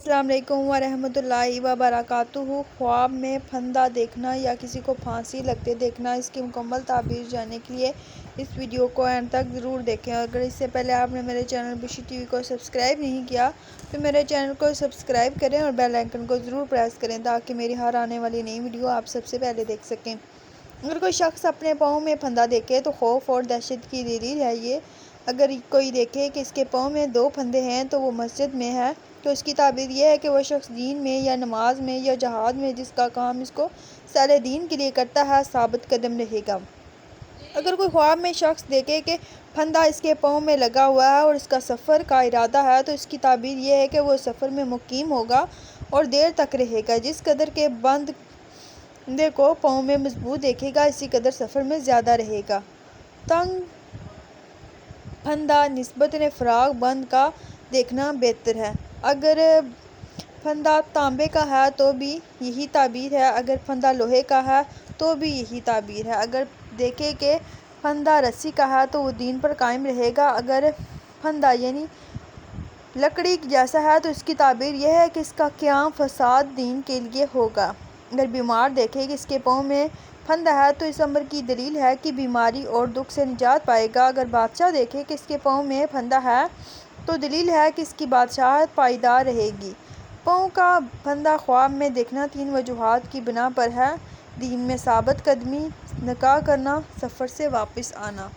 السلام علیکم ورحمۃ اللہ وبرکاتہ۔ خواب میں پھندا دیکھنا یا کسی کو پھانسی لگتے دیکھنا، اس کی مکمل تعبیر جاننے کے لیے اس ویڈیو کو اینڈ تک ضرور دیکھیں۔ اور اگر اس سے پہلے آپ نے میرے چینل بشی ٹی وی کو سبسکرائب نہیں کیا تو میرے چینل کو سبسکرائب کریں اور بیل آئیکن کو ضرور پریس کریں تاکہ میری ہر آنے والی نئی ویڈیو آپ سب سے پہلے دیکھ سکیں۔ اگر کوئی شخص اپنے پاؤں میں پھندا دیکھے تو خوف اور دہشت کی دلیل ہے یہ۔ اگر کوئی دیکھے کہ اس کے پاؤں میں 2 پھندے ہیں تو وہ مسجد میں ہے، تو اس کی تعبیر یہ ہے کہ وہ شخص دین میں یا نماز میں یا جہاد میں جس کا کام اس کو سارے دین کے لیے کرتا ہے ثابت قدم رہے گا۔ اگر کوئی خواب میں شخص دیکھے کہ پھندا اس کے پاؤں میں لگا ہوا ہے اور اس کا سفر کا ارادہ ہے، تو اس کی تعبیر یہ ہے کہ وہ سفر میں مقیم ہوگا اور دیر تک رہے گا۔ جس قدر کے بندے کو پاؤں میں مضبوط دیکھے گا اسی قدر سفر میں زیادہ رہے گا۔ تنگ پھندا نسبتاً فراخ بند کا دیکھنا بہتر ہے۔ اگر پھندا تانبے کا ہے تو بھی یہی تعبیر ہے، اگر پھندا لوہے کا ہے تو بھی یہی تعبیر ہے۔ اگر دیکھے کہ پھندا رسی کا ہے تو وہ دین پر قائم رہے گا۔ اگر پھندا یعنی لکڑی جیسا ہے تو اس کی تعبیر یہ ہے کہ اس کا قیام فساد دین کے لیے ہوگا۔ اگر بیمار دیکھے کہ اس کے پاؤں میں پھندا ہے تو اس امر کی دلیل ہے کہ بیماری اور دکھ سے نجات پائے گا۔ اگر بادشاہ دیکھے کہ اس کے پاؤں میں پھندا ہے تو دلیل ہے کہ اس کی بادشاہت پائیدار رہے گی۔ پاؤں کا پھندا خواب میں دیکھنا 3 وجوہات کی بنا پر ہے: دین میں ثابت قدمی، نکاح کرنا، سفر سے واپس آنا۔